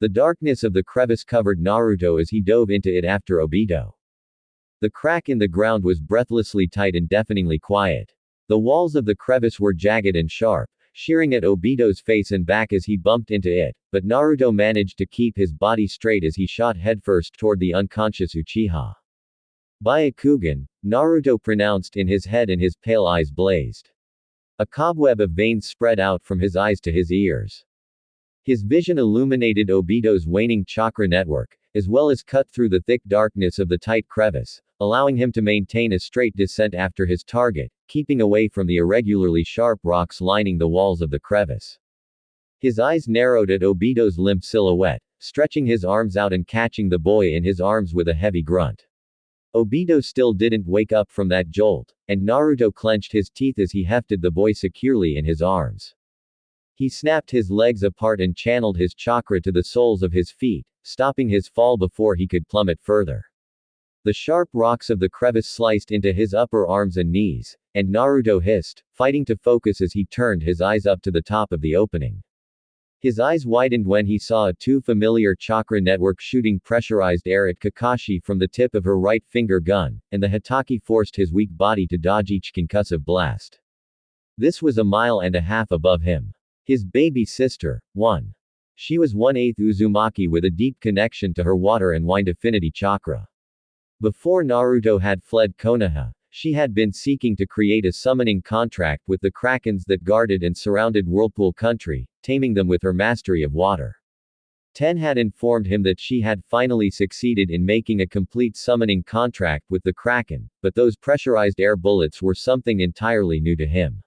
The darkness of the crevice covered Naruto as he dove into it after Obito. The crack in the ground was breathlessly tight and deafeningly quiet. The walls of the crevice were jagged and sharp, shearing at Obito's face and back as he bumped into it, but Naruto managed to keep his body straight as he shot headfirst toward the unconscious Uchiha. Byakugan, Naruto pronounced in his head and his pale eyes blazed. A cobweb of veins spread out from his eyes to his ears. His vision illuminated Obito's waning chakra network, as well as cut through the thick darkness of the tight crevice, allowing him to maintain a straight descent after his target, keeping away from the irregularly sharp rocks lining the walls of the crevice. His eyes narrowed at Obito's limp silhouette, stretching his arms out and catching the boy in his arms with a heavy grunt. Obito still didn't wake up from that jolt, and Naruto clenched his teeth as he hefted the boy securely in his arms. He snapped his legs apart and channeled his chakra to the soles of his feet, stopping his fall before he could plummet further. The sharp rocks of the crevice sliced into his upper arms and knees, and Naruto hissed, fighting to focus as he turned his eyes up to the top of the opening. His eyes widened when he saw a too familiar chakra network shooting pressurized air at Kakashi from the tip of her right finger gun, and the Hitaki forced his weak body to dodge each concussive blast. This was a mile and a half above him. His baby sister, 1. She was 1/8 Uzumaki with a deep connection to her water and wind affinity chakra. Before Naruto had fled Konoha, she had been seeking to create a summoning contract with the krakens that guarded and surrounded Whirlpool Country, taming them with her mastery of water. Ten had informed him that she had finally succeeded in making a complete summoning contract with the kraken, but those pressurized air bullets were something entirely new to him.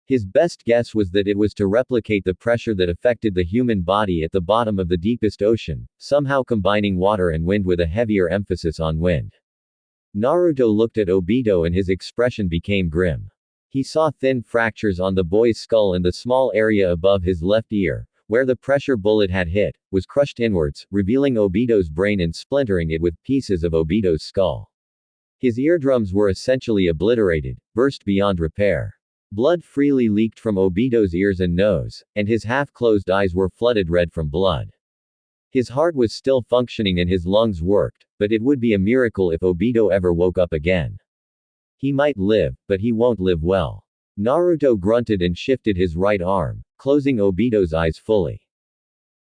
His best guess was that it was to replicate the pressure that affected the human body at the bottom of the deepest ocean, somehow combining water and wind with a heavier emphasis on wind. Naruto looked at Obito and his expression became grim. He saw thin fractures on the boy's skull and the small area above his left ear, where the pressure bullet had hit, was crushed inwards, revealing Obito's brain and splintering it with pieces of Obito's skull. His eardrums were essentially obliterated, burst beyond repair. Blood freely leaked from Obito's ears and nose, and his half-closed eyes were flooded red from blood. His heart was still functioning and his lungs worked, but it would be a miracle if Obito ever woke up again. He might live, but he won't live well. Naruto grunted and shifted his right arm, closing Obito's eyes fully.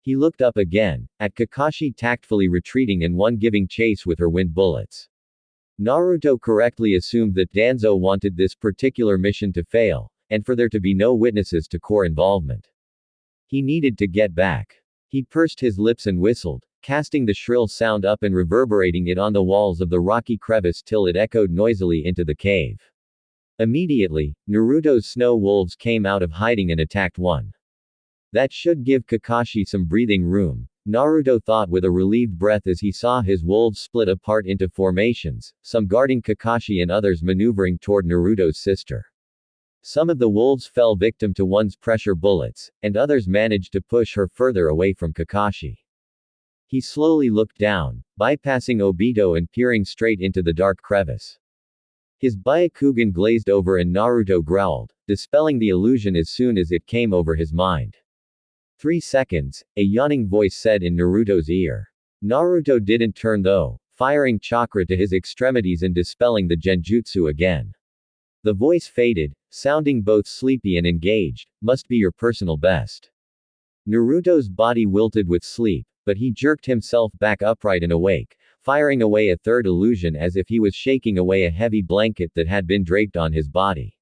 He looked up again, at Kakashi tactfully retreating and one giving chase with her wind bullets. Naruto correctly assumed that Danzo wanted this particular mission to fail, and for there to be no witnesses to core involvement. He needed to get back. He pursed his lips and whistled, casting the shrill sound up and reverberating it on the walls of the rocky crevice till it echoed noisily into the cave. Immediately, Naruto's snow wolves came out of hiding and attacked one. That should give Kakashi some breathing room, Naruto thought with a relieved breath as he saw his wolves split apart into formations, some guarding Kakashi and others maneuvering toward Naruto's sister. Some of the wolves fell victim to one's pressure bullets, and others managed to push her further away from Kakashi. He slowly looked down, bypassing Obito and peering straight into the dark crevice. His Byakugan glazed over and Naruto growled, dispelling the illusion as soon as it came over his mind. 3 seconds, a yawning voice said in Naruto's ear. Naruto didn't turn though, firing chakra to his extremities and dispelling the genjutsu again. The voice faded, sounding both sleepy and engaged, must be your personal best. Naruto's body wilted with sleep, but he jerked himself back upright and awake, firing away a third illusion as if he was shaking away a heavy blanket that had been draped on his body.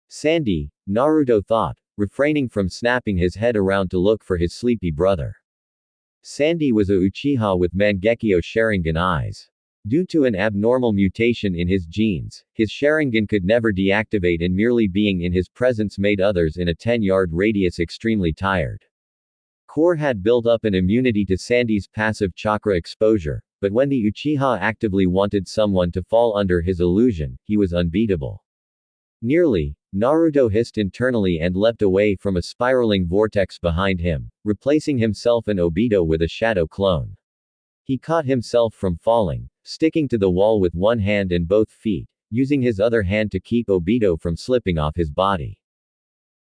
Sandy, Naruto thought, refraining from snapping his head around to look for his sleepy brother. Sandy was a Uchiha with Mangekyo Sharingan eyes. Due to an abnormal mutation in his genes, his Sharingan could never deactivate and merely being in his presence made others in a 10-yard radius extremely tired. Core had built up an immunity to Sandy's passive chakra exposure, but when the Uchiha actively wanted someone to fall under his illusion, he was unbeatable. Nearly, Naruto hissed internally and leapt away from a spiraling vortex behind him, replacing himself and Obito with a shadow clone. He caught himself from falling, sticking to the wall with one hand and both feet, using his other hand to keep Obito from slipping off his body.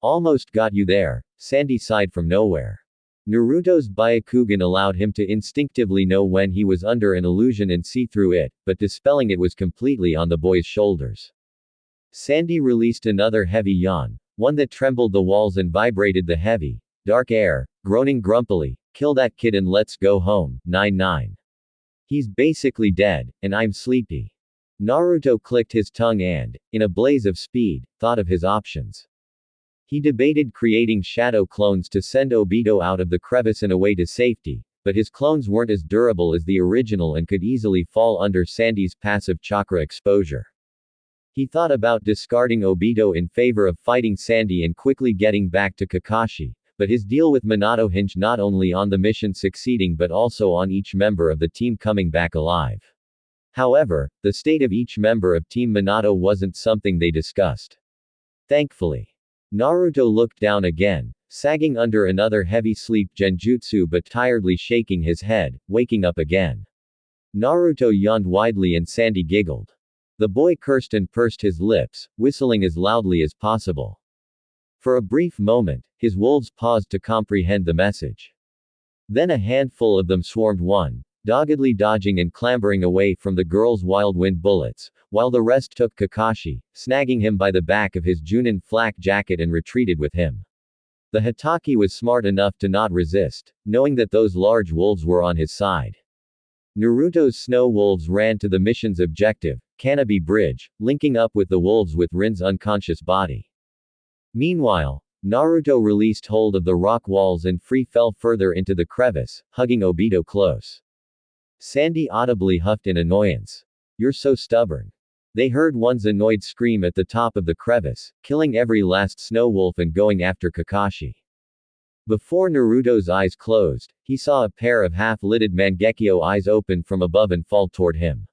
Almost got you there, Sandy sighed from nowhere. Naruto's Byakugan allowed him to instinctively know when he was under an illusion and see through it, but dispelling it was completely on the boy's shoulders. Sandy released another heavy yawn, one that trembled the walls and vibrated the heavy, dark air, groaning grumpily, "Kill that kid and let's go home, 9-9. He's basically dead, and I'm sleepy." Naruto clicked his tongue and, in a blaze of speed, thought of his options. He debated creating shadow clones to send Obito out of the crevice and away to safety, but his clones weren't as durable as the original and could easily fall under Sandy's passive chakra exposure. He thought about discarding Obito in favor of fighting Sandy and quickly getting back to Kakashi, but his deal with Minato hinged not only on the mission succeeding but also on each member of the team coming back alive. However, the state of each member of Team Minato wasn't something they discussed. Thankfully. Naruto looked down again, sagging under another heavy sleep genjutsu but tiredly shaking his head, waking up again. Naruto yawned widely and Sandy giggled. The boy cursed and pursed his lips, whistling as loudly as possible. For a brief moment, his wolves paused to comprehend the message. Then a handful of them swarmed one, doggedly dodging and clambering away from the girl's wild wind bullets, while the rest took Kakashi, snagging him by the back of his Junin flak jacket and retreated with him. The Hatake was smart enough to not resist, knowing that those large wolves were on his side. Naruto's snow wolves ran to the mission's objective, Kanabi Bridge, linking up with the wolves with Rin's unconscious body. Meanwhile, Naruto released hold of the rock walls and fell further into the crevice, hugging Obito close. Sandy audibly huffed in annoyance. "You're so stubborn." They heard one's annoyed scream at the top of the crevice, killing every last snow wolf and going after Kakashi. Before Naruto's eyes closed, he saw a pair of half-lidded Mangekyo eyes open from above and fall toward him.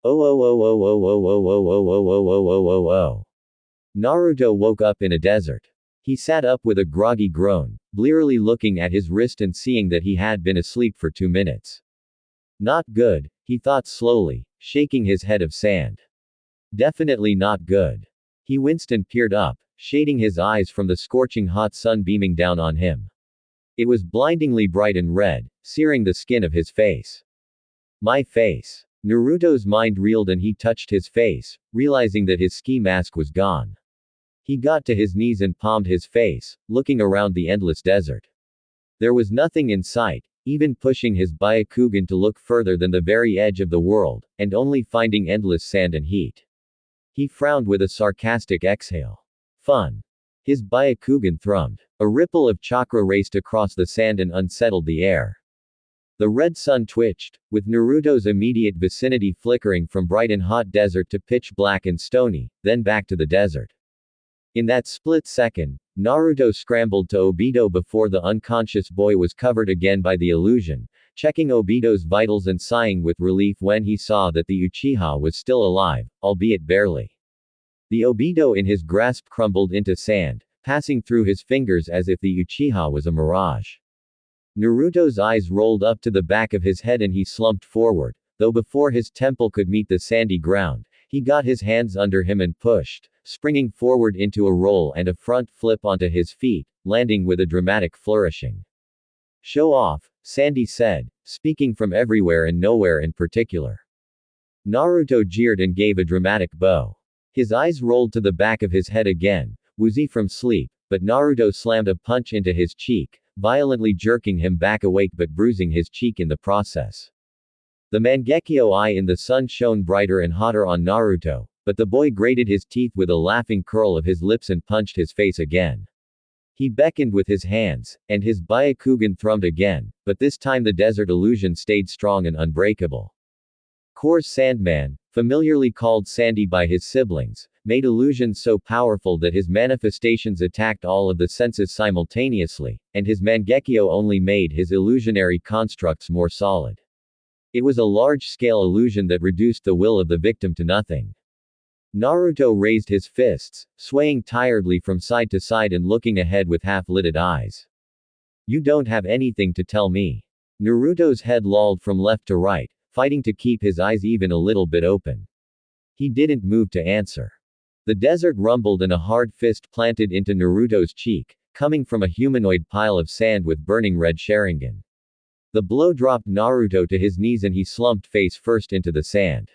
Oh oh oh oh oh oh oh oh oh oh oh oh oh oh oh. Naruto woke up in a desert. He sat up with a groggy groan, blearily looking at his wrist and seeing that he had been asleep for 2 minutes. Not good, he thought slowly, shaking his head of sand. Definitely not good. He winced and peered up, shading his eyes from the scorching hot sun beaming down on him. It was blindingly bright and red, searing the skin of his face. My face. Naruto's mind reeled and he touched his face, realizing that his ski mask was gone. He got to his knees and palmed his face, looking around the endless desert. There was nothing in sight, even pushing his Byakugan to look further than the very edge of the world, and only finding endless sand and heat. He frowned with a sarcastic exhale. Fun. His Byakugan thrummed. A ripple of chakra raced across the sand and unsettled the air. The red sun twitched, with Naruto's immediate vicinity flickering from bright and hot desert to pitch black and stony, then back to the desert. In that split second, Naruto scrambled to Obito before the unconscious boy was covered again by the illusion, checking Obito's vitals and sighing with relief when he saw that the Uchiha was still alive, albeit barely. The Obito in his grasp crumbled into sand, passing through his fingers as if the Uchiha was a mirage. Naruto's eyes rolled up to the back of his head and he slumped forward, though before his temple could meet the sandy ground, he got his hands under him and pushed, springing forward into a roll and a front flip onto his feet, landing with a dramatic flourishing. Show off, Sandy said, speaking from everywhere and nowhere in particular. Naruto jeered and gave a dramatic bow. His eyes rolled to the back of his head again, woozy from sleep, but Naruto slammed a punch into his cheek, violently jerking him back awake but bruising his cheek in the process. The Mangekyo eye in the sun shone brighter and hotter on Naruto, but the boy grated his teeth with a laughing curl of his lips and punched his face again. He beckoned with his hands, and his Byakugan thrummed again, but this time the desert illusion stayed strong and unbreakable. Core's Sandman, familiarly called Sandy by his siblings, made illusions so powerful that his manifestations attacked all of the senses simultaneously, and his Mangekyo only made his illusionary constructs more solid. It was a large-scale illusion that reduced the will of the victim to nothing. Naruto raised his fists, swaying tiredly from side to side and looking ahead with half-lidded eyes. You don't have anything to tell me. Naruto's head lolled from left to right, fighting to keep his eyes even a little bit open. He didn't move to answer. The desert rumbled and a hard fist planted into Naruto's cheek, coming from a humanoid pile of sand with burning red Sharingan. The blow dropped Naruto to his knees and he slumped face first into the sand.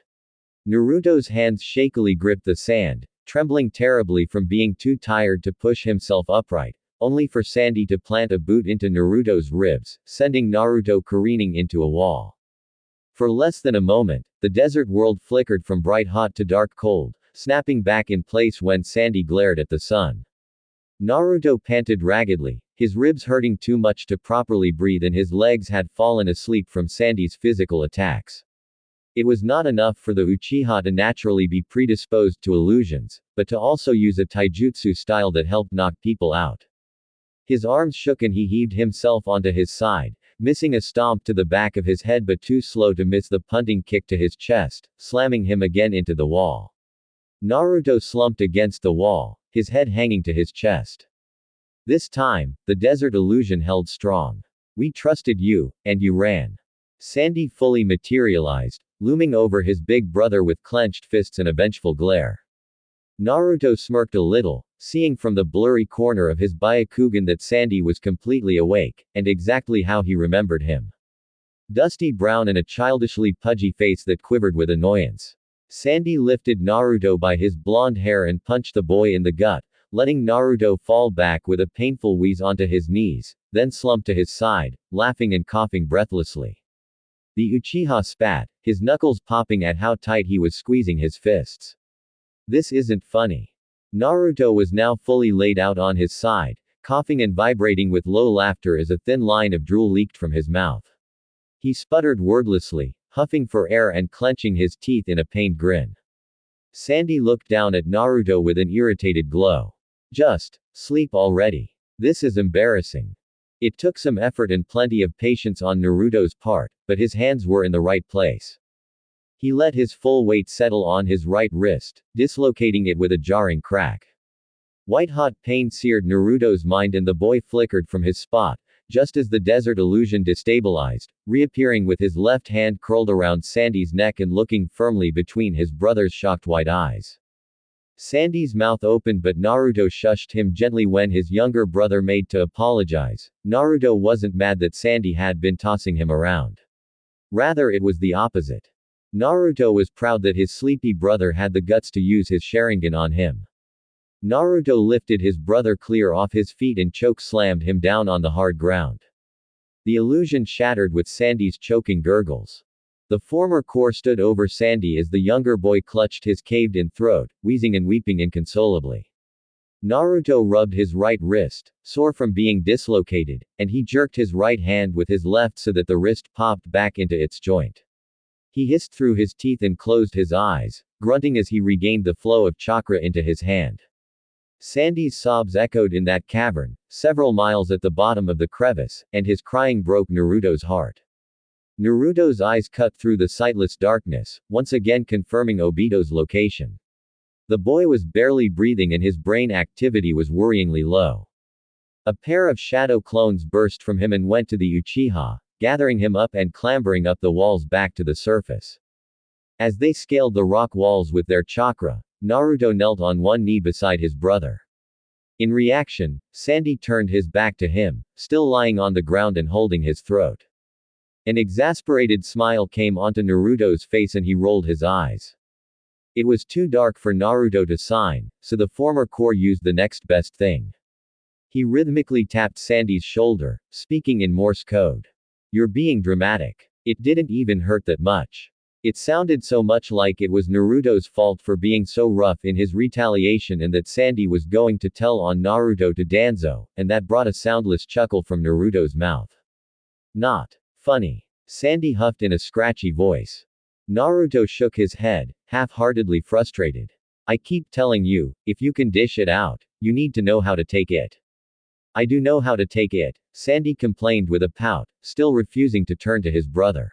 Naruto's hands shakily gripped the sand, trembling terribly from being too tired to push himself upright, only for Sandy to plant a boot into Naruto's ribs, sending Naruto careening into a wall. For less than a moment, the desert world flickered from bright hot to dark cold, snapping back in place when Sandy glared at the sun. Naruto panted raggedly, his ribs hurting too much to properly breathe and his legs had fallen asleep from Sandy's physical attacks. It was not enough for the Uchiha to naturally be predisposed to illusions, but to also use a taijutsu style that helped knock people out. His arms shook and he heaved himself onto his side, missing a stomp to the back of his head but too slow to miss the punting kick to his chest, slamming him again into the wall. Naruto slumped against the wall, his head hanging to his chest. This time, the desert illusion held strong. We trusted you, and you ran. Sandy fully materialized, looming over his big brother with clenched fists and a vengeful glare. Naruto smirked a little, seeing from the blurry corner of his Byakugan that Sandy was completely awake, and exactly how he remembered him. Dusty brown and a childishly pudgy face that quivered with annoyance. Sandy lifted Naruto by his blonde hair and punched the boy in the gut, letting Naruto fall back with a painful wheeze onto his knees, then slumped to his side, laughing and coughing breathlessly. The Uchiha spat, his knuckles popping at how tight he was squeezing his fists. This isn't funny. Naruto was now fully laid out on his side, coughing and vibrating with low laughter as a thin line of drool leaked from his mouth. He sputtered wordlessly, huffing for air and clenching his teeth in a pained grin. Sandy looked down at Naruto with an irritated glow. Just sleep already. This is embarrassing. It took some effort and plenty of patience on Naruto's part, but his hands were in the right place. He let his full weight settle on his right wrist, dislocating it with a jarring crack. White-hot pain seared Naruto's mind and the boy flickered from his spot, just as the desert illusion destabilized, reappearing with his left hand curled around Sandy's neck and looking firmly between his brother's shocked white eyes. Sandy's mouth opened but Naruto shushed him gently when his younger brother made to apologize. Naruto wasn't mad that Sandy had been tossing him around. Rather it was the opposite. Naruto was proud that his sleepy brother had the guts to use his Sharingan on him. Naruto lifted his brother clear off his feet and choke slammed him down on the hard ground. The illusion shattered with Sandy's choking gurgles. The former core stood over Sandy as the younger boy clutched his caved-in throat, wheezing and weeping inconsolably. Naruto rubbed his right wrist, sore from being dislocated, and he jerked his right hand with his left so that the wrist popped back into its joint. He hissed through his teeth and closed his eyes, grunting as he regained the flow of chakra into his hand. Sandy's sobs echoed in that cavern, several miles at the bottom of the crevice, and his crying broke Naruto's heart. Naruto's eyes cut through the sightless darkness, once again confirming Obito's location. The boy was barely breathing and his brain activity was worryingly low. A pair of shadow clones burst from him and went to the Uchiha, gathering him up and clambering up the walls back to the surface. As they scaled the rock walls with their chakra, Naruto knelt on one knee beside his brother. In reaction, Sandy turned his back to him, still lying on the ground and holding his throat. An exasperated smile came onto Naruto's face and he rolled his eyes. It was too dark for Naruto to sign, so the former core used the next best thing. He rhythmically tapped Sandy's shoulder, speaking in Morse code. "You're being dramatic. It didn't even hurt that much." It sounded so much like it was Naruto's fault for being so rough in his retaliation and that Sandy was going to tell on Naruto to Danzo, and that brought a soundless chuckle from Naruto's mouth. "Not funny," Sandy huffed in a scratchy voice. Naruto shook his head, half-heartedly frustrated. "I keep telling you, if you can dish it out, you need to know how to take it." "I do know how to take it," Sandy complained with a pout, still refusing to turn to his brother.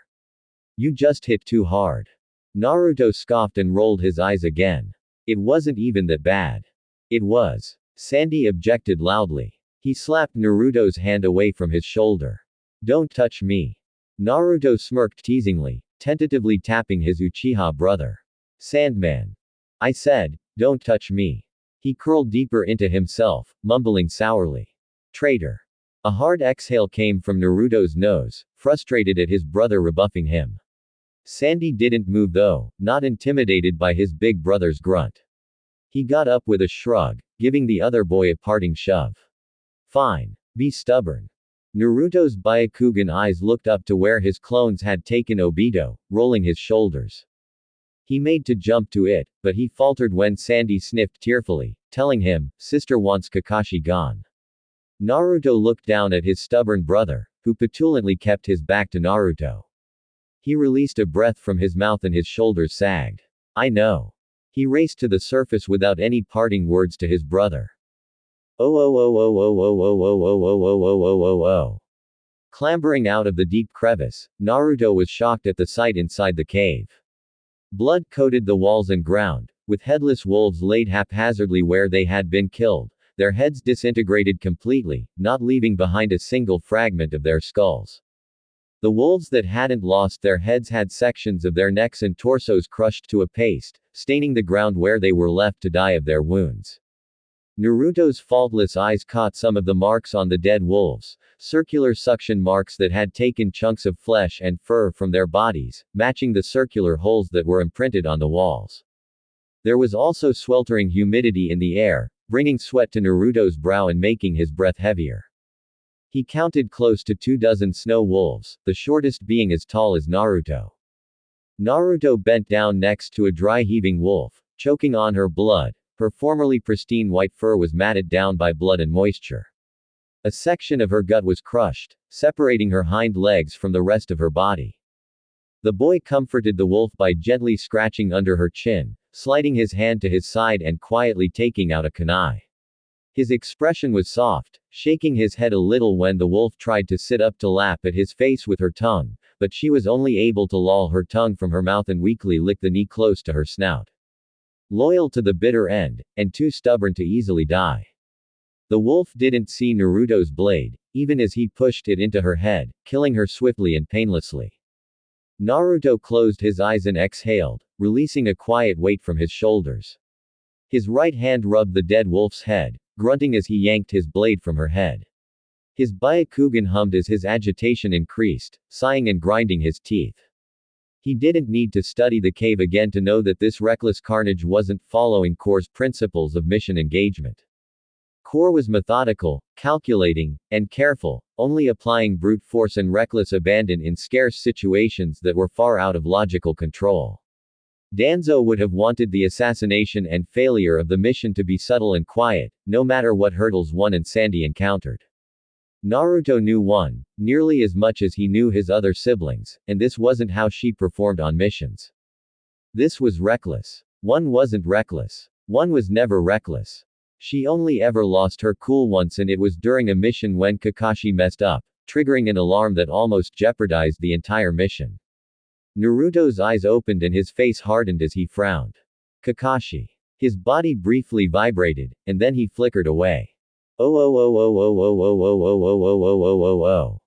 "You just hit too hard." Naruto scoffed and rolled his eyes again. "It wasn't even that bad." "It was." Sandy objected loudly. He slapped Naruto's hand away from his shoulder. "Don't touch me." Naruto smirked teasingly, tentatively tapping his Uchiha brother. "Sandman. I said, don't touch me." He curled deeper into himself, mumbling sourly. Traitor. A hard exhale came from Naruto's nose, frustrated at his brother rebuffing him. Sandy didn't move though, not intimidated by his big brother's grunt. He got up with a shrug, giving the other boy a parting shove. Fine. Be stubborn. Naruto's Byakugan eyes looked up to where his clones had taken Obito, rolling his shoulders. He made to jump to it, but he faltered when Sandy sniffed tearfully, telling him, "Sister wants Kakashi gone." Naruto looked down at his stubborn brother, who petulantly kept his back to Naruto. He released a breath from his mouth and his shoulders sagged. "I know." He raced to the surface without any parting words to his brother. Oh oh oh oh oh oh oh oh oh oh oh oh oh oh oh. Clambering out of the deep crevice, Naruto was shocked at the sight inside the cave. Blood coated the walls and ground, with headless wolves laid haphazardly where they had been killed, their heads disintegrated completely, not leaving behind a single fragment of their skulls. The wolves that hadn't lost their heads had sections of their necks and torsos crushed to a paste, staining the ground where they were left to die of their wounds. Naruto's faultless eyes caught some of the marks on the dead wolves, circular suction marks that had taken chunks of flesh and fur from their bodies, matching the circular holes that were imprinted on the walls. There was also sweltering humidity in the air, bringing sweat to Naruto's brow and making his breath heavier. He counted close to 24 snow wolves, the shortest being as tall as Naruto. Naruto bent down next to a dry heaving wolf, choking on her blood. Her formerly pristine white fur was matted down by blood and moisture. A section of her gut was crushed, separating her hind legs from the rest of her body. The boy comforted the wolf by gently scratching under her chin, sliding his hand to his side and quietly taking out a kunai. His expression was soft, shaking his head a little when the wolf tried to sit up to lap at his face with her tongue, but she was only able to loll her tongue from her mouth and weakly lick the knee close to her snout. Loyal to the bitter end, and too stubborn to easily die. The wolf didn't see Naruto's blade, even as he pushed it into her head, killing her swiftly and painlessly. Naruto closed his eyes and exhaled, releasing a quiet weight from his shoulders. His right hand rubbed the dead wolf's head, grunting as he yanked his blade from her head. His Byakugan hummed as his agitation increased, sighing and grinding his teeth. He didn't need to study the cave again to know that this reckless carnage wasn't following Core's principles of mission engagement. Core was methodical, calculating, and careful, only applying brute force and reckless abandon in scarce situations that were far out of logical control. Danzo would have wanted the assassination and failure of the mission to be subtle and quiet, no matter what hurdles one and Sandy encountered. Naruto knew one, nearly as much as he knew his other siblings, and this wasn't how she performed on missions. This was reckless. One wasn't reckless. One was never reckless. She only ever lost her cool once, and it was during a mission when Kakashi messed up, triggering an alarm that almost jeopardized the entire mission. Naruto's eyes opened and his face hardened as he frowned. Kakashi. His body briefly vibrated, and then he flickered away. Oh oh oh oh oh oh oh oh oh oh oh oh oh oh oh.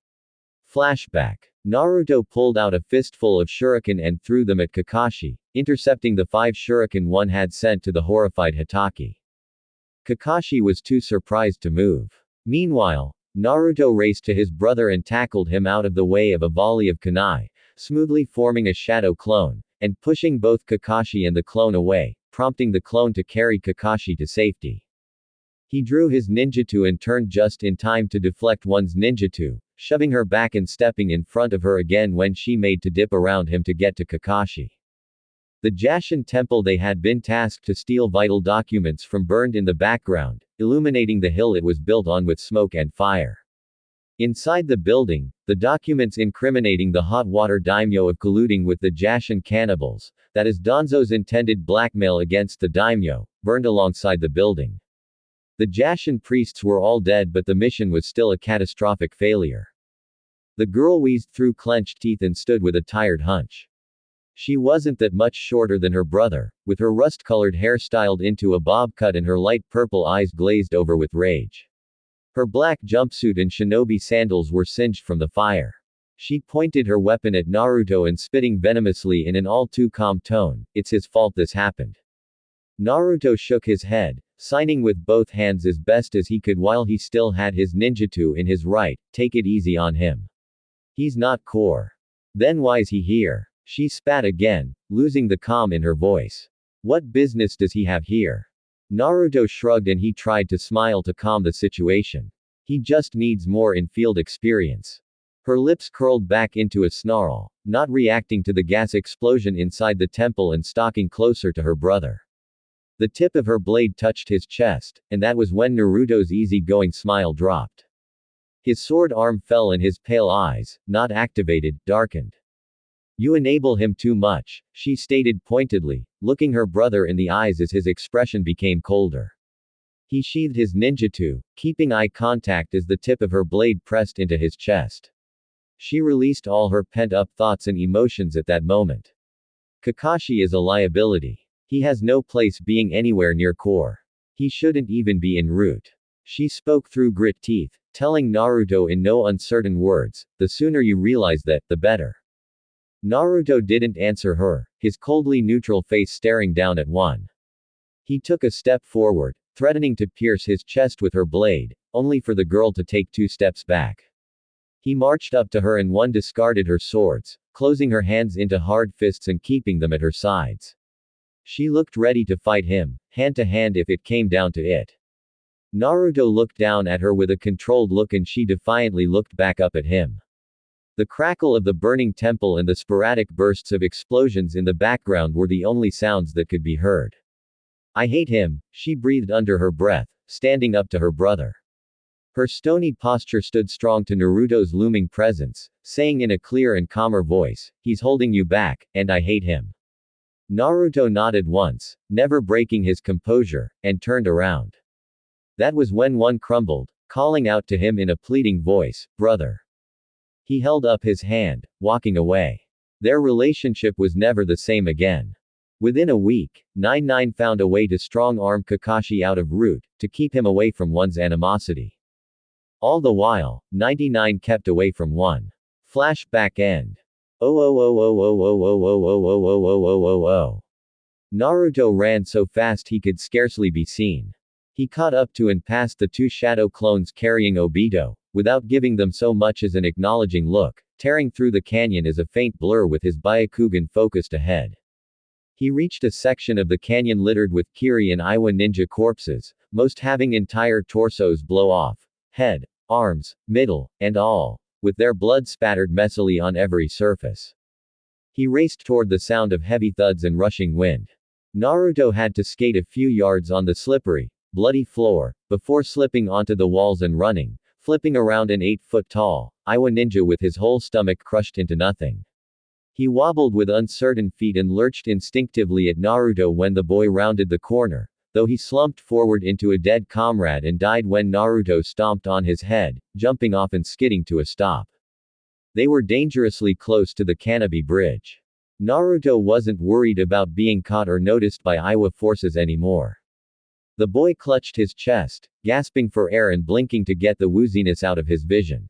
Flashback. Naruto pulled out a fistful of shuriken and threw them at Kakashi, intercepting the 5 shuriken one had sent to the horrified Hatake. Kakashi was too surprised to move. Meanwhile, Naruto raced to his brother and tackled him out of the way of a volley of kunai, smoothly forming a shadow clone, and pushing both Kakashi and the clone away, prompting the clone to carry Kakashi to safety. He drew his ninjutsu and turned just in time to deflect one's ninjutsu, shoving her back and stepping in front of her again when she made to dip around him to get to Kakashi. The Jashin temple they had been tasked to steal vital documents from burned in the background, illuminating the hill it was built on with smoke and fire. Inside the building, the documents incriminating the hot water daimyo of colluding with the Jashin cannibals, that is Danzo's intended blackmail against the daimyo, burned alongside the building. The Jashin priests were all dead, but the mission was still a catastrophic failure. The girl wheezed through clenched teeth and stood with a tired hunch. She wasn't that much shorter than her brother, with her rust-colored hair styled into a bob cut and her light purple eyes glazed over with rage. Her black jumpsuit and shinobi sandals were singed from the fire. She pointed her weapon at Naruto and spitting venomously in an all too calm tone, "It's his fault this happened." Naruto shook his head, signing with both hands as best as he could while he still had his ninjutsu in his right. Take it easy on him. He's not core. Then why's he here? She spat again, losing the calm in her voice. What business does he have here? Naruto shrugged and he tried to smile to calm the situation. He just needs more in-field experience. Her lips curled back into a snarl, not reacting to the gas explosion inside the temple and stalking closer to her brother. The tip of her blade touched his chest, and that was when Naruto's easy-going smile dropped. His sword arm fell and his pale eyes, not activated, darkened. You enable him too much, she stated pointedly, looking her brother in the eyes as his expression became colder. He sheathed his ninjutsu, keeping eye contact as the tip of her blade pressed into his chest. She released all her pent-up thoughts and emotions at that moment. Kakashi is a liability. He has no place being anywhere near core. He shouldn't even be en route. She spoke through grit teeth, telling Naruto in no uncertain words, the sooner you realize that, the better. Naruto didn't answer her, his coldly neutral face staring down at one. He took a step forward, threatening to pierce his chest with her blade, only for the girl to take 2 steps back. He marched up to her and one discarded her swords, closing her hands into hard fists and keeping them at her sides. She looked ready to fight him, hand to hand if it came down to it. Naruto looked down at her with a controlled look and she defiantly looked back up at him. The crackle of the burning temple and the sporadic bursts of explosions in the background were the only sounds that could be heard. I hate him, she breathed under her breath, standing up to her brother. Her stony posture stood strong to Naruto's looming presence, saying in a clear and calmer voice, he's holding you back, and I hate him. Naruto nodded once, never breaking his composure, and turned around. That was when one crumbled, calling out to him in a pleading voice, brother. He held up his hand, walking away. Their relationship was never the same again. Within a week, 99 found a way to strong-arm Kakashi out of route, to keep him away from one's animosity. All the while, 99 kept away from one. Flashback end. Naruto ran so fast he could scarcely be seen. He caught up to and passed the 2 shadow clones carrying Obito, without giving them so much as an acknowledging look, tearing through the canyon as a faint blur with his Byakugan focused ahead. He reached a section of the canyon littered with Kiri and Iwa ninja corpses, most having entire torsos blow off, head, arms, middle, and all, with their blood spattered messily on every surface. He raced toward the sound of heavy thuds and rushing wind. Naruto had to skate a few yards on the slippery, bloody floor, before slipping onto the walls and running, flipping around an 8-foot-tall Iwa ninja with his whole stomach crushed into nothing. He wobbled with uncertain feet and lurched instinctively at Naruto when the boy rounded the corner, though he slumped forward into a dead comrade and died when Naruto stomped on his head, jumping off and skidding to a stop. They were dangerously close to the canopy bridge. Naruto wasn't worried about being caught or noticed by Iwa forces anymore. The boy clutched his chest, gasping for air and blinking to get the wooziness out of his vision.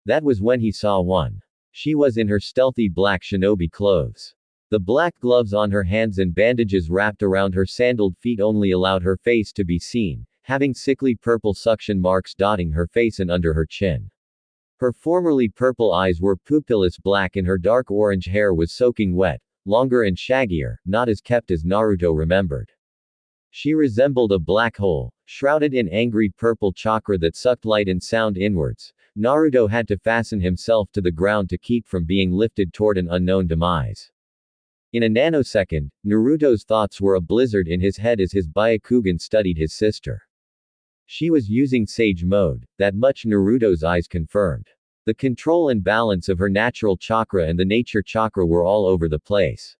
That was when he saw one. She was in her stealthy black shinobi clothes. The black gloves on her hands and bandages wrapped around her sandaled feet only allowed her face to be seen, having sickly purple suction marks dotting her face and under her chin. Her formerly purple eyes were pupilless black and her dark orange hair was soaking wet, longer and shaggier, not as kept as Naruto remembered. She resembled a black hole, shrouded in angry purple chakra that sucked light and sound inwards. Naruto had to fasten himself to the ground to keep from being lifted toward an unknown demise. In a nanosecond, Naruto's thoughts were a blizzard in his head as his Byakugan studied his sister. She was using Sage Mode, that much Naruto's eyes confirmed. The control and balance of her natural chakra and the nature chakra were all over the place.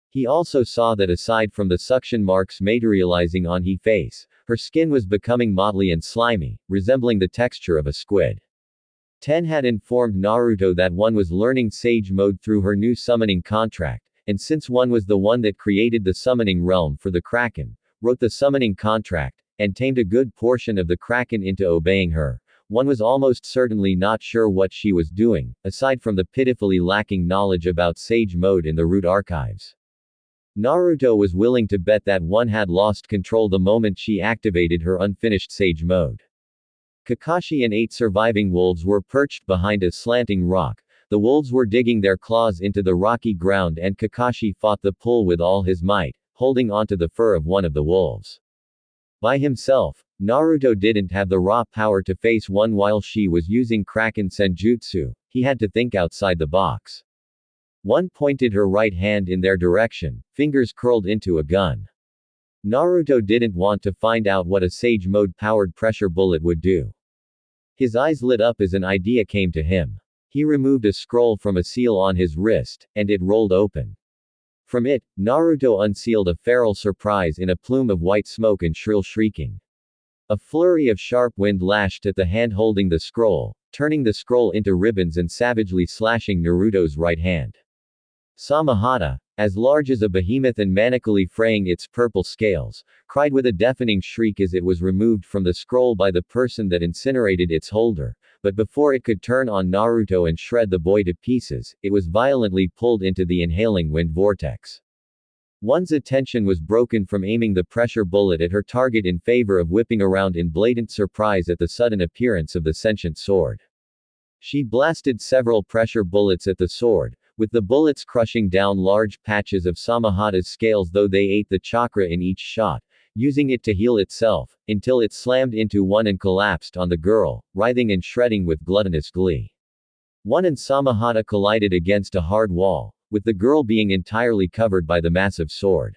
He also saw that aside from the suction marks materializing on her face, her skin was becoming mottly and slimy, resembling the texture of a squid. Ten had informed Naruto that one was learning Sage Mode through her new summoning contract, and since one was the one that created the summoning realm for the Kraken, wrote the summoning contract, and tamed a good portion of the Kraken into obeying her, one was almost certainly not sure what she was doing, aside from the pitifully lacking knowledge about Sage Mode in the root archives. Naruto was willing to bet that one had lost control the moment she activated her unfinished Sage mode. Kakashi and 8 surviving wolves were perched behind a slanting rock. The wolves were digging their claws into the rocky ground and Kakashi fought the pull with all his might, holding onto the fur of one of the wolves. By himself, Naruto didn't have the raw power to face one while she was using Kraken Senjutsu. He had to think outside the box. One pointed her right hand in their direction, fingers curled into a gun. Naruto didn't want to find out what a Sage mode-powered pressure bullet would do. His eyes lit up as an idea came to him. He removed a scroll from a seal on his wrist, and it rolled open. From it, Naruto unsealed a feral surprise in a plume of white smoke and shrill shrieking. A flurry of sharp wind lashed at the hand holding the scroll, turning the scroll into ribbons and savagely slashing Naruto's right hand. Samahata, as large as a behemoth and manically fraying its purple scales, cried with a deafening shriek as it was removed from the scroll by the person that incinerated its holder, but before it could turn on Naruto and shred the boy to pieces, it was violently pulled into the inhaling wind vortex. One's attention was broken from aiming the pressure bullet at her target in favor of whipping around in blatant surprise at the sudden appearance of the sentient sword. She blasted several pressure bullets at the sword, with the bullets crushing down large patches of Samahata's scales though they ate the chakra in each shot, using it to heal itself, until it slammed into one and collapsed on the girl, writhing and shredding with gluttonous glee. One and Samahata collided against a hard wall, with the girl being entirely covered by the massive sword.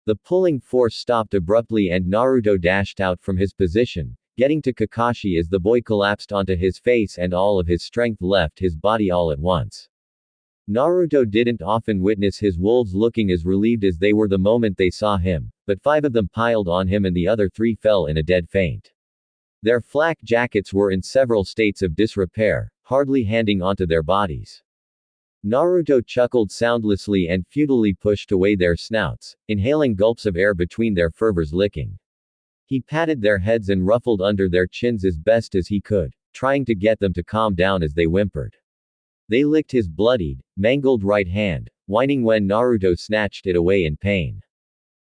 The pulling force stopped abruptly and Naruto dashed out from his position, getting to Kakashi as the boy collapsed onto his face and all of his strength left his body all at once. Naruto didn't often witness his wolves looking as relieved as they were the moment they saw him, but 5 of them piled on him and the other 3 fell in a dead faint. Their flak jackets were in several states of disrepair, hardly handing onto their bodies. Naruto chuckled soundlessly and futilely pushed away their snouts, inhaling gulps of air between their fervors licking. He patted their heads and ruffled under their chins as best as he could, trying to get them to calm down as they whimpered. They licked his bloodied, mangled right hand, whining when Naruto snatched it away in pain.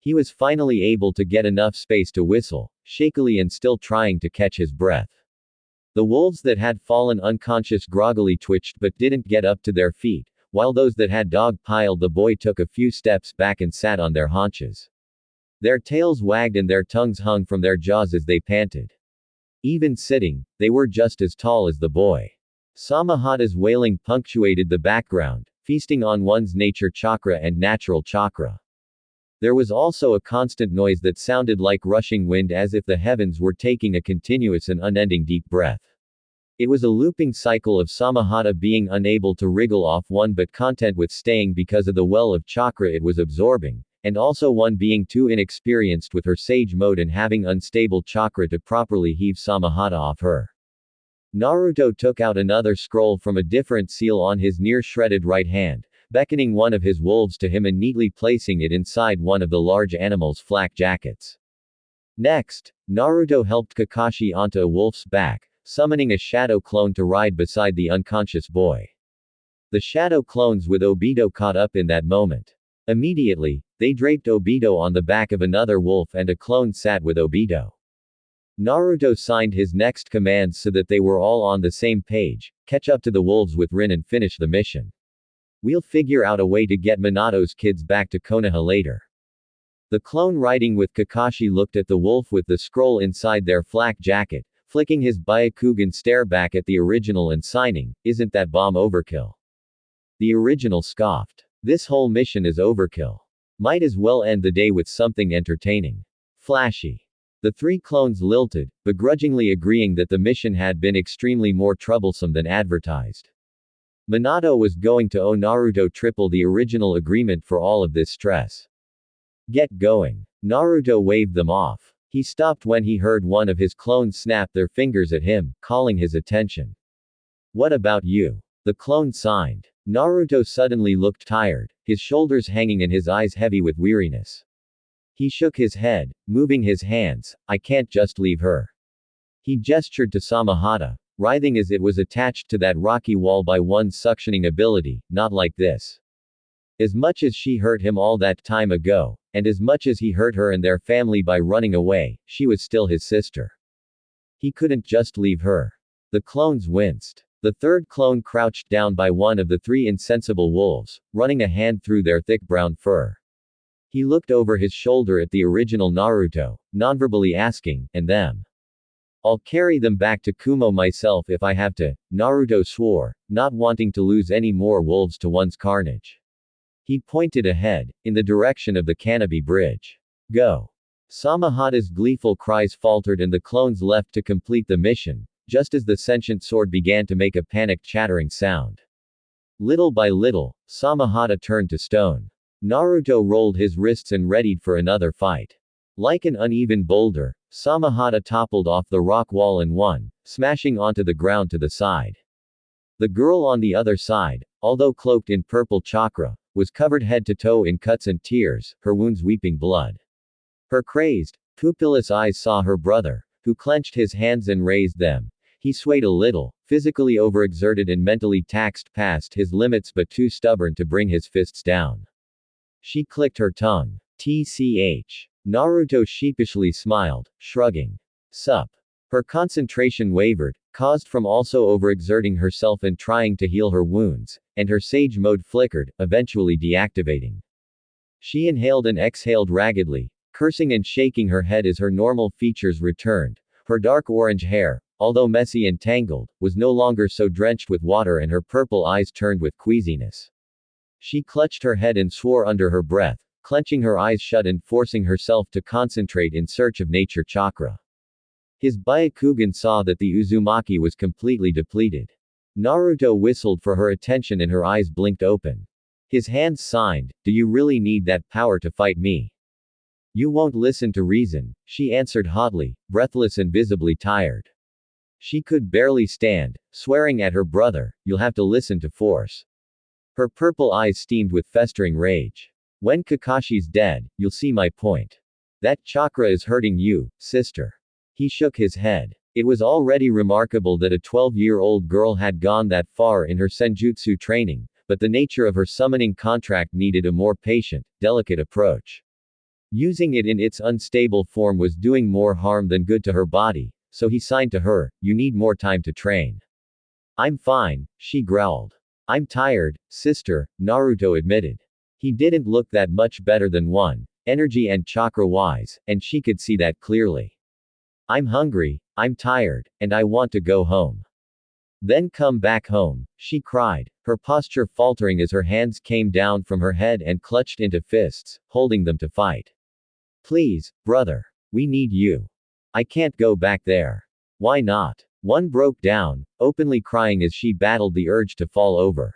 He was finally able to get enough space to whistle, shakily and still trying to catch his breath. The wolves that had fallen unconscious groggily twitched but didn't get up to their feet, while those that had dog-piled the boy took a few steps back and sat on their haunches. Their tails wagged and their tongues hung from their jaws as they panted. Even sitting, they were just as tall as the boy. Samahata's wailing punctuated the background, feasting on one's nature chakra and natural chakra. There was also a constant noise that sounded like rushing wind as if the heavens were taking a continuous and unending deep breath. It was a looping cycle of Samahata being unable to wriggle off one but content with staying because of the well of chakra it was absorbing, and also one being too inexperienced with her Sage mode and having unstable chakra to properly heave Samahata off her. Naruto took out another scroll from a different seal on his near-shredded right hand, beckoning one of his wolves to him and neatly placing it inside one of the large animal's flak jackets. Next, Naruto helped Kakashi onto a wolf's back, summoning a shadow clone to ride beside the unconscious boy. The shadow clones with Obito caught up in that moment. Immediately, they draped Obito on the back of another wolf and a clone sat with Obito. Naruto signed his next commands so that they were all on the same page: catch up to the wolves with Rin and finish the mission. We'll figure out a way to get Minato's kids back to Konoha later. The clone riding with Kakashi looked at the wolf with the scroll inside their flak jacket, flicking his Byakugan stare back at the original and signing, "Isn't that bomb overkill?" The original scoffed. "This whole mission is overkill. Might as well end the day with something entertaining. Flashy." The 3 clones lilted, begrudgingly agreeing that the mission had been extremely more troublesome than advertised. Minato was going to owe Naruto triple the original agreement for all of this stress. "Get going." Naruto waved them off. He stopped when he heard one of his clones snap their fingers at him, calling his attention. "What about you?" The clone signed. Naruto suddenly looked tired, his shoulders hanging and his eyes heavy with weariness. He shook his head, moving his hands. "I can't just leave her." He gestured to Samahata, writhing as it was attached to that rocky wall by one's suctioning ability, "Not like this." As much as she hurt him all that time ago, and as much as he hurt her and their family by running away, she was still his sister. He couldn't just leave her. The clones winced. The third clone crouched down by one of the three insensible wolves, running a hand through their thick brown fur. He looked over his shoulder at the original Naruto, nonverbally asking, "And them? I'll carry them back to Kumo myself if I have to," Naruto swore, not wanting to lose any more wolves to one's carnage. He pointed ahead, in the direction of the canopy bridge. "Go." Samahata's gleeful cries faltered and the clones left to complete the mission, just as the sentient sword began to make a panicked chattering sound. Little by little, Samahata turned to stone. Naruto rolled his wrists and readied for another fight. Like an uneven boulder, Samahata toppled off the rock wall and won, smashing onto the ground to the side. The girl on the other side, although cloaked in purple chakra, was covered head to toe in cuts and tears, her wounds weeping blood. Her crazed, pupilless eyes saw her brother, who clenched his hands and raised them. He swayed a little, physically overexerted and mentally taxed past his limits but too stubborn to bring his fists down. She clicked her tongue. TCH. Naruto sheepishly smiled, shrugging. Sup. Her concentration wavered, caused from also overexerting herself and trying to heal her wounds, and her sage mode flickered, eventually deactivating. She inhaled and exhaled raggedly, cursing and shaking her head as her normal features returned. Her dark orange hair, although messy and tangled, was no longer so drenched with water and her purple eyes turned with queasiness. She clutched her head and swore under her breath, clenching her eyes shut and forcing herself to concentrate in search of nature chakra. His Byakugan saw that the Uzumaki was completely depleted. Naruto whistled for her attention and her eyes blinked open. His hands signed, "Do you really need that power to fight me?" "You won't listen to reason," she answered hotly, breathless and visibly tired. She could barely stand, swearing at her brother, "You'll have to listen to force." Her purple eyes steamed with festering rage. "When Kakashi's dead, you'll see my point. That chakra is hurting you, sister." He shook his head. It was already remarkable that a 12-year-old girl had gone that far in her senjutsu training, but the nature of her summoning contract needed a more patient, delicate approach. Using it in its unstable form was doing more harm than good to her body, so he signed to her, "You need more time to train." "I'm fine," she growled. "I'm tired, sister," Naruto admitted. He didn't look that much better than one, energy and chakra-wise, and she could see that clearly. "I'm hungry, I'm tired, and I want to go home." "Then come back home," she cried, her posture faltering as her hands came down from her head and clutched into fists, holding them to fight. "Please, brother. We need you. I can't go back there." "Why not?" One broke down, openly crying as she battled the urge to fall over.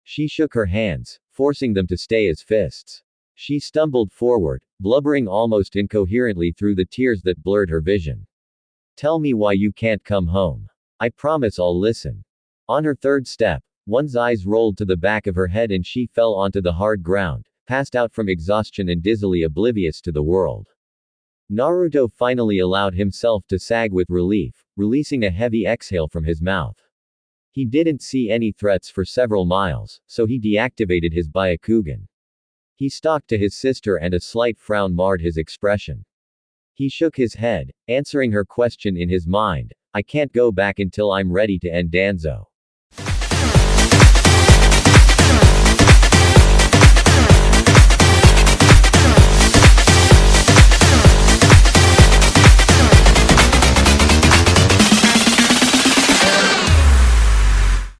She shook her hands, forcing them to stay as fists. She stumbled forward, blubbering almost incoherently through the tears that blurred her vision. "Tell me why you can't come home. I promise I'll listen." On her third step, one's eyes rolled to the back of her head and she fell onto the hard ground, passed out from exhaustion and dizzily oblivious to the world. Naruto finally allowed himself to sag with relief, releasing a heavy exhale from his mouth. He didn't see any threats for several miles, so he deactivated his Byakugan. He stalked to his sister and a slight frown marred his expression. He shook his head, answering her question in his mind, "I can't go back until I'm ready to end Danzo."